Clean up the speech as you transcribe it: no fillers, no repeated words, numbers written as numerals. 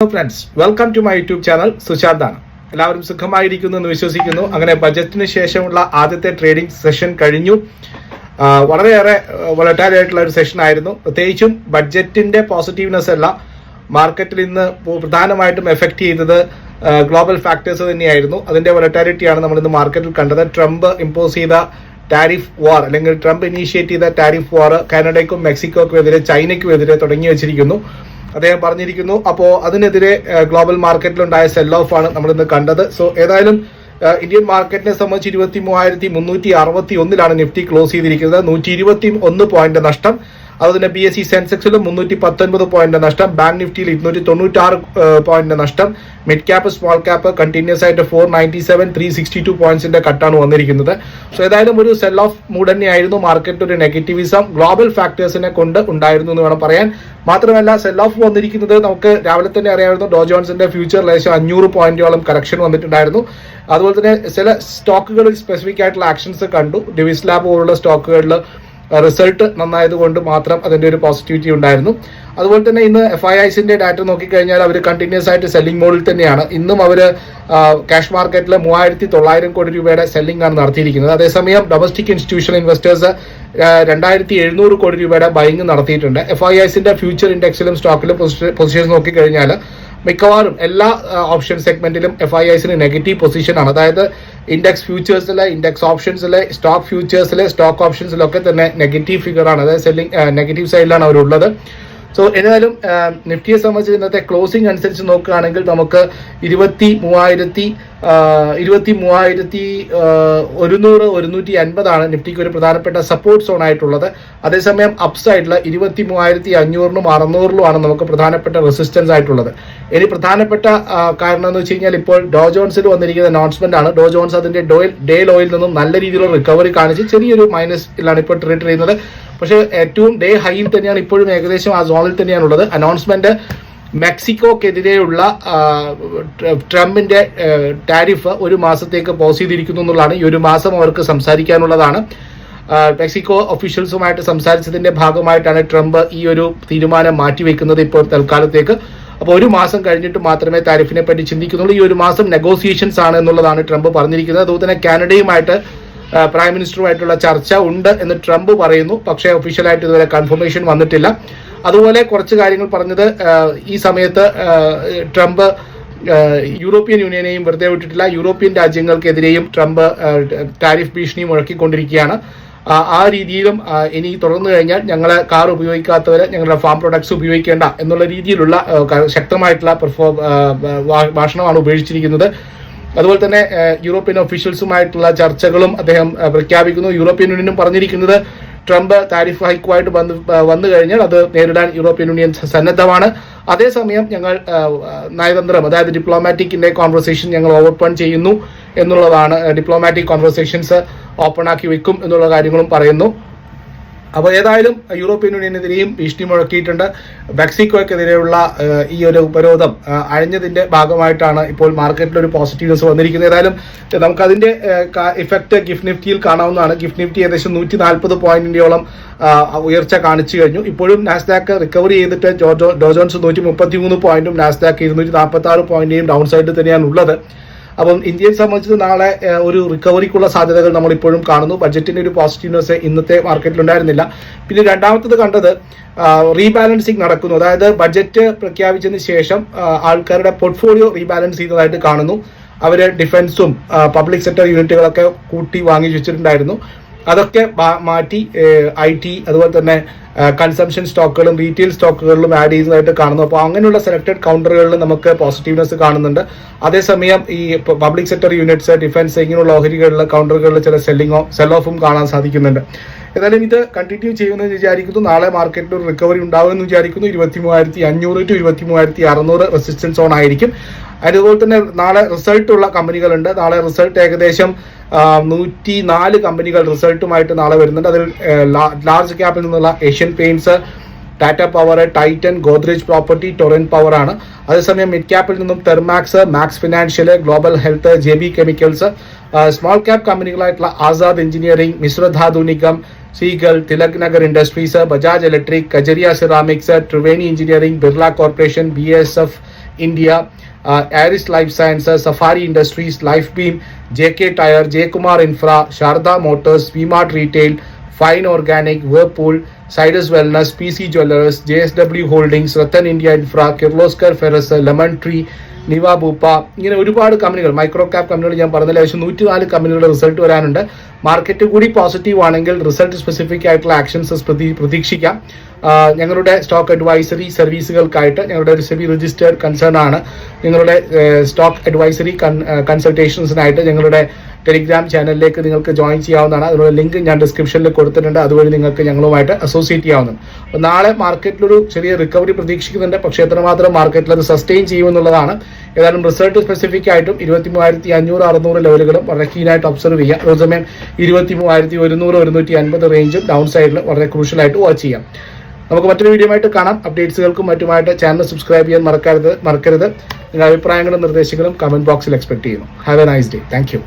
Hello friends, welcome to my YouTube channel. സുശാന്താണ്. എല്ലാവരും സുഖമായിരിക്കുന്നു എന്ന് വിശ്വസിക്കുന്നു. അങ്ങനെ ബജറ്റിന് ശേഷമുള്ള ആദ്യത്തെ ട്രേഡിംഗ് സെഷൻ കഴിഞ്ഞു. വളരെയേറെ വോളറ്റൈൽ ആയിട്ടുള്ള ഒരു സെഷൻ ആയിരുന്നു. പ്രത്യേകിച്ചും ബഡ്ജറ്റിന്റെ പോസിറ്റീവ്നെസ് അല്ല മാർക്കറ്റിൽ ഇന്ന് പ്രധാനമായിട്ടും എഫക്ട് ചെയ്തത് ഗ്ലോബൽ ഫാക്ടേഴ്സ് തന്നെയായിരുന്നു. അതിന്റെ വോളറ്റാലിറ്റിയാണ് നമ്മൾ ഇന്ന് മാർക്കറ്റിൽ കണ്ടത്. ട്രംപ് ഇമ്പോസ് ചെയ്ത ടാരിഫ് വാർ അല്ലെങ്കിൽ ട്രംപ് ഇനീഷ്യേറ്റ് ചെയ്ത ടാരിഫ് വാർ കാനഡയ്ക്കും മെക്സിക്കോക്കും എതിരെ ചൈനയ്ക്കും എതിരെ തുടങ്ങി വെച്ചിരിക്കുന്നു. അദ്ദേഹം പറഞ്ഞിരിക്കുന്നു. അപ്പോൾ അതിനെതിരെ ഗ്ലോബൽ മാർക്കറ്റിലുണ്ടായ സെൽ ഓഫ് ആണ് നമ്മൾ ഇന്ന് കണ്ടത്. സോ ഏതായാലും ഇന്ത്യൻ മാർക്കറ്റിനെ സംബന്ധിച്ച് 23,361 നിഫ്റ്റി ക്ലോസ് ചെയ്തിരിക്കുന്നത്. 121 പോയിന്റ് നഷ്ടം. അതുപോലെ BSE സെൻസെക്സിലും 319 പോയിന്റ് നഷ്ടം. ബാങ്ക് നിഫ്റ്റിയിൽ 296 പോയിന്റ് നഷ്ടം. Mid cap small cap continuous ആയിട്ട് 497 362 പോയിന്റ്സിന്റെ കട്ടാണ് വന്നിരിക്കുന്നത്. സോ ഏതായാലും ഒരു സെൽ ഓഫ് മൂഡ് തന്നെയായിരുന്നു. മാർക്കറ്റ് ഒരു നെഗറ്റീവിസം ഗ്ലോബൽ ഫാക്ടേഴ്സിനെ കൊണ്ട് ഉണ്ടായിരുന്നു എന്ന് വേണം പറയാൻ. മാത്രമല്ല സെൽ ഓഫ് വന്നിരിക്കുന്നത് നമുക്ക് രാവിലെ തന്നെ അറിയാമായിരുന്നു. ഡോ ജോൺസിന്റെ ഫ്യൂച്ചർ ലേശം 500 പോയിന്റോളം കറക്ഷൻ വന്നിട്ടുണ്ടായിരുന്നു. അതുപോലെ തന്നെ ചില സ്റ്റോക്കുകളിൽ സ്പെസിഫിക് ആയിട്ടുള്ള ആക്ഷൻസ് കണ്ടു. ഡിവിസ് ലാബ് പോലുള്ള സ്റ്റോക്കുകളിൽ റിസൾട്ട് നന്നായതുകൊണ്ട് മാത്രം അതിന്റെ ഒരു പോസിറ്റിവിറ്റി ഉണ്ടായിരുന്നു. അതുപോലെ തന്നെ ഇന്ന് FIIസിന്റെ ഡാറ്റ നോക്കിക്കഴിഞ്ഞാൽ അവർ കണ്ടിന്യൂസ് ആയിട്ട് സെല്ലിംഗ് മോഡിൽ തന്നെയാണ്. ഇന്നും അവർ ക്യാഷ് മാർക്കറ്റിൽ 3,900 കോടി രൂപയുടെ സെല്ലിംഗ് ആണ് നടത്തിയിരിക്കുന്നത്. അതേസമയം ഡൊമസ്റ്റിക് ഇൻസ്റ്റിറ്റ്യൂഷണൽ ഇൻവെസ്റ്റേഴ്സ് 2,700 കോടി രൂപയുടെ ബൈങ് നടത്തിയിട്ടുണ്ട്. FIIസിന്റെ ഫ്യൂച്ചർ ഇൻഡെക്സിലും സ്റ്റോക്കിലും പൊസിഷൻസ് നോക്കിക്കഴിഞ്ഞാൽ മിക്കവാറും എല്ലാ ഓപ്ഷൻ സെഗ്മെന്റിലും FIIസിന് നെഗറ്റീവ് പൊസിഷനാണ്. അതായത് ഇൻഡെക്സ് ഫ്യൂച്ചേഴ്സിലെ, ഇൻഡെക്സ് ഓപ്ഷൻസിലെ, സ്റ്റോക്ക് ഫ്യൂച്ചേഴ്സിലെ, സ്റ്റോക്ക് ഓപ്ഷൻസിലൊക്കെ തന്നെ നെഗറ്റീവ് ഫിഗറാണ്. അതായത് സെല്ലിംഗ് നെഗറ്റീവ് സൈഡിലാണ് അവരുള്ളത്. സോ ഏതായാലും നിഫ്റ്റിയെ സംബന്ധിച്ച് ഇന്നത്തെ ക്ലോസിംഗ് അനുസരിച്ച് നോക്കുകയാണെങ്കിൽ നമുക്ക് 23,150 നിഫ്റ്റിക്ക് ഒരു പ്രധാനപ്പെട്ട സപ്പോർട്ട് സോൺ ആയിട്ടുള്ളത്. അതേസമയം അപ്സൈഡിൽ 23,500 600 നമുക്ക് പ്രധാനപ്പെട്ട റെസിസ്റ്റൻസ് ആയിട്ടുള്ളത്. ഇനി പ്രധാനപ്പെട്ട കാരണം എന്ന് വെച്ച് കഴിഞ്ഞാൽ ഇപ്പോൾ ഡോ ജോൺസിൽ വന്നിരിക്കുന്ന അനൗൺസ്മെന്റ് ആണ്. ഡോ ജോൺസ് അതിന്റെ ഡേ ലോയിൽ നിന്നും നല്ല രീതിയിലുള്ള റിക്കവറി കാണിച്ച് ചെറിയൊരു മൈനസിലാണ് ഇപ്പോൾ ട്രേഡ് ചെയ്യുന്നത്. പക്ഷേ ഏറ്റവും ഡേ ഹൈയിൽ തന്നെയാണ് ഇപ്പോഴും ഏകദേശം ആ സോണിൽ തന്നെയാണുള്ളത്. അനൗൺസ്മെന്റ് മെക്സിക്കോക്കെതിരെയുള്ള ട്രംപിന്റെ ടാരിഫ് ഒരു മാസത്തേക്ക് പോസ് ചെയ്തിരിക്കുന്നു എന്നുള്ളതാണ്. ഈ ഒരു മാസം അവർക്ക് സംസാരിക്കാനുള്ളതാണ്. മെക്സിക്കോ ഒഫീഷ്യൽസുമായിട്ട് സംസാരിച്ചതിന്റെ ഭാഗമായിട്ടാണ് ട്രംപ് ഈ ഒരു തീരുമാനം മാറ്റിവെക്കുന്നത് ഇപ്പോൾ തൽക്കാലത്തേക്ക്. അപ്പോൾ ഒരു മാസം കഴിഞ്ഞിട്ട് മാത്രമേ താരിഫിനെ പറ്റി ചിന്തിക്കുന്നുള്ളൂ. ഈ ഒരു മാസം നെഗോസിയേഷൻസ് ആണ് എന്നുള്ളതാണ് ട്രംപ് പറഞ്ഞിരിക്കുന്നത്. അതുപോലെ തന്നെ കാനഡയുമായിട്ട് പ്രൈം മിനിസ്റ്ററുമായിട്ടുള്ള ചർച്ച ഉണ്ട് എന്ന് ട്രംപ് പറയുന്നു. പക്ഷേ ഒഫീഷ്യലായിട്ട് ഇതുവരെ കൺഫർമേഷൻ വന്നിട്ടില്ല. അതുപോലെ കുറച്ച് കാര്യങ്ങൾ പറഞ്ഞത് ഈ സമയത്ത് ട്രംപ് യൂറോപ്യൻ യൂണിയനെയും വെറുതെ വിട്ടിട്ടില്ല. യൂറോപ്യൻ രാജ്യങ്ങൾക്കെതിരെയും ട്രംപ് ടാരിഫ് ഭീഷണി മുഴക്കിക്കൊണ്ടിരിക്കുകയാണ്. ആ രീതിയിലും ഇനി തുടർന്നു കഴിഞ്ഞാൽ ഞങ്ങളെ കാർ ഉപയോഗിക്കാത്തവരെ ഞങ്ങളുടെ ഫാം പ്രൊഡക്ട്സ് ഉപയോഗിക്കേണ്ട എന്നുള്ള രീതിയിലുള്ള ശക്തമായിട്ടുള്ള ഭാഷണമാണ് ഉപയോഗിച്ചിരിക്കുന്നത്. അതുപോലെ തന്നെ യൂറോപ്യൻ ഒഫീഷ്യൽസുമായിട്ടുള്ള ചർച്ചകളും അദ്ദേഹം പ്രഖ്യാപിക്കുന്നു. യൂറോപ്യൻ യൂണിയനും പറഞ്ഞിരിക്കുന്നത് ട്രംപ് താരിഫ് ഹൈക്കുമായിട്ട് വന്നു കഴിഞ്ഞാൽ അത് നേരിടാൻ യൂറോപ്യൻ യൂണിയൻ സന്നദ്ധമാണ്. അതേസമയം ഞങ്ങൾ നയതന്ത്രം, അതായത് ഡിപ്ലോമാറ്റിക്കിന്റെ കോൺവെർസേഷൻ ഞങ്ങൾ ഓപ്പൺ ചെയ്യുന്നു എന്നുള്ളതാണ്. ഡിപ്ലോമാറ്റിക് കോൺവെർസേഷൻസ് ഓപ്പൺ ആക്കി വെക്കും എന്നുള്ള കാര്യങ്ങളും പറയുന്നു. അപ്പോൾ ഏതായാലും യൂറോപ്യൻ യൂണിയനെതിരെയും ഭീഷണി മുഴക്കിയിട്ടുണ്ട്. മെക്സിക്കോയ്ക്കെതിരെയുള്ള ഈ ഒരു ഉപരോധം അഴിഞ്ഞതിന്റെ ഭാഗമായിട്ടാണ് ഇപ്പോൾ മാർക്കറ്റിൽ ഒരു പോസിറ്റീവ്നെസ് വന്നിരിക്കുന്നത്. ഏതായാലും നമുക്കതിന്റെ ഇഫക്റ്റ് ഗിഫ്റ്റ് നിഫ്റ്റിയിൽ കാണാവുന്നതാണ്. ഗിഫ്റ്റ് നിഫ്റ്റി ഏകദേശം 140 പോയിന്റിന്റെയോളം ഉയർച്ച കാണിച്ചു കഴിഞ്ഞു. ഇപ്പോഴും നാസ്ഡാക്ക് റിക്കവറി ചെയ്തിട്ട് ഡോ ജോൺസ് 133 പോയിന്റും നാസ്ഡാക്ക് 246 പോയിന്റേയും ഡൗൺ സൈഡിൽ തന്നെയാണ് ഉള്ളത്. അപ്പം ഇന്ത്യയെ സംബന്ധിച്ച് നാളെ ഒരു റിക്കവറിക്കുള്ള സാധ്യതകൾ നമ്മൾ ഇപ്പോഴും കാണുന്നു. ബഡ്ജറ്റിന്റെ ഒരു പോസിറ്റീവ്നെസ് ഇന്നത്തെ മാർക്കറ്റിൽ ഉണ്ടായിരുന്നില്ല. പിന്നെ രണ്ടാമത്തത് കണ്ടത് റീബാലൻസിങ് നടക്കുന്നു. അതായത് ബഡ്ജറ്റ് പ്രഖ്യാപിച്ചതിന് ശേഷം ആൾക്കാരുടെ പോർട്ട്ഫോളിയോ റീബാലൻസ് ചെയ്തതായിട്ട് കാണുന്നു. അവർ ഡിഫൻസും പബ്ലിക് സെക്ടർ യൂണിറ്റുകളൊക്കെ കൂട്ടി വാങ്ങി വെച്ചിട്ടുണ്ടായിരുന്നു. അതൊക്കെ മാറ്റി IT അതുപോലെ തന്നെ കൺസംഷൻ സ്റ്റോക്കുകളും റീറ്റെയിൽ സ്റ്റോക്കുകളിലും ആഡ് ചെയ്യുന്നതായിട്ട് കാണുന്നു. അപ്പോൾ അങ്ങനെയുള്ള സെലക്ടഡ് കൗണ്ടറുകളിൽ നമുക്ക് പോസിറ്റീവ്നെസ് കാണുന്നുണ്ട്. അതേസമയം ഈ പബ്ലിക് സെക്ടർ യൂണിറ്റ്സ്, ഡിഫൻസ് ഇങ്ങനെയുള്ള ഓഹരികളിൽ കൗണ്ടറുകളിൽ ചില സെൽ ഓഫും കാണാൻ സാധിക്കുന്നുണ്ട്. ഏതായാലും ഇത് കണ്ടിന്യൂ ചെയ്യുമെന്ന് വിചാരിക്കുന്നു. നാളെ മാർക്കറ്റിൽ ഒരു റിക്കവറി ഉണ്ടാകുമെന്ന് വിചാരിക്കുന്നു. 23,500 to 23,600 റെസിസ്റ്റൻസ് സോൺ ആയിരിക്കും. അതുപോലെ തന്നെ നാളെ റിസൾട്ട് ഉള്ള കമ്പനികളുണ്ട്. നാളെ റിസൾട്ട് ഏകദേശം 104 കമ്പനികൾ റിസൾട്ടുമായിട്ട് നാളെ വരുന്നുണ്ട്. അതിൽ ലാർജ് ക്യാപ്പിൽ നിന്നുള്ള Asian Paints, Tata Power, Titan, Godrej Property, Torrent Power ആണ്. അതേസമയം മിഡ് ക്യാപ്പിൽ നിന്നും Thermax, Max Financial, Global Health, JB Chemicals, small cap കമ്പനികളായിട്ടുള്ള Azad Engineering, Mishradhatu Nigam, Ceigall, Tilak Nagar Industries, Bajaj Electric, Kajaria Ceramics, Triveni Engineering, Birla Corporation, BASF, India, ആരിസ് Life Sciences, Safari Industries, Life Beam, JK Tyre, Jayakumar Infra, Sharda Motors, V Mart Retail, Fine Organic, Whirlpool, Zydus Wellness, PC Jewellers, JSW holdings, Rathan India Infra, Kirloskar Ferrous, Lemon Tree, Niva Bupa, ഇങ്ങനെ ഒരുപാട് കമ്പനികൾ, micro cap കമ്പനികൾ ഞാൻ പറഞ്ഞില്ല, ഏകദേശം 104 കമ്പനികളുടെ result വരാനുണ്ട്. Market കൂടി പോസിറ്റീവ് ആണെങ്കിൽ റിസൾട്ട് സ്പെസിഫിക് ആയിട്ടുള്ള ആക്ഷൻസ് പ്രതീക്ഷിക്കാം. ഞങ്ങളുടെ സ്റ്റോക്ക് അഡ്വൈസറി സർവീസുകൾക്കായിട്ട് ഞങ്ങളുടെ ഒരു സെബി രജിസ്റ്റേർഡ് കൺസേൺ ആണ്. നിങ്ങളുടെ സ്റ്റോക്ക് അഡ്വൈസറി കൺസൾട്ടേഷൻസിനായിട്ട് ഞങ്ങളുടെ ടെലിഗ്രാം ചാനലിലേക്ക് നിങ്ങൾക്ക് ജോയിൻ ചെയ്യാവുന്നതാണ്. അതിനുള്ള ലിങ്ക് ഞാൻ ഡിസ്ക്രിപ്ഷനിൽ കൊടുത്തിട്ടുണ്ട്. അതുവഴി നിങ്ങൾക്ക് ഞങ്ങളുമായിട്ട് അസോസിയേറ്റ് ചെയ്യാവുന്നതാണ്. അപ്പോൾ നാളെ മാർക്കറ്റിലൊരു ചെറിയ റിക്കവറി പ്രതീക്ഷിക്കുന്നുണ്ട്. പക്ഷേ എത്രമാത്രം മാർക്കറ്റിൽ അത് സസ്റ്റെയിൻ ചെയ്യുമെന്നുള്ളതാണ്. ഏതായാലും റിസൾട്ട് സ്പെസിഫിക് ആയിട്ടും 23,500-600 ലെവലുകളും വളരെ കീനായിട്ട് ഒബ്സർവ് ചെയ്യാം. അതേസമയം 23,100-150 റേഞ്ചും ഡൗൺ സൈഡിൽ വളരെ ക്രൂഷ്യലായിട്ട് വാച്ച് ചെയ്യാം. നമുക്ക് മറ്റൊരു വീഡിയോ ആയിട്ട് കാണാം. അപ്ഡേറ്റ്സുകൾക്കും മറ്റുമായിട്ട് ചാനൽ സബ്സ്ക്രൈബ് ചെയ്യാൻ മറക്കരുത്. നിങ്ങളുടെ അഭിപ്രായങ്ങളും നിർദ്ദേശങ്ങളും കമന്റ് ബോക്സിൽ എക്സ്പെക്ട് ചെയ്യുന്നു. Have A nice day. Thank you.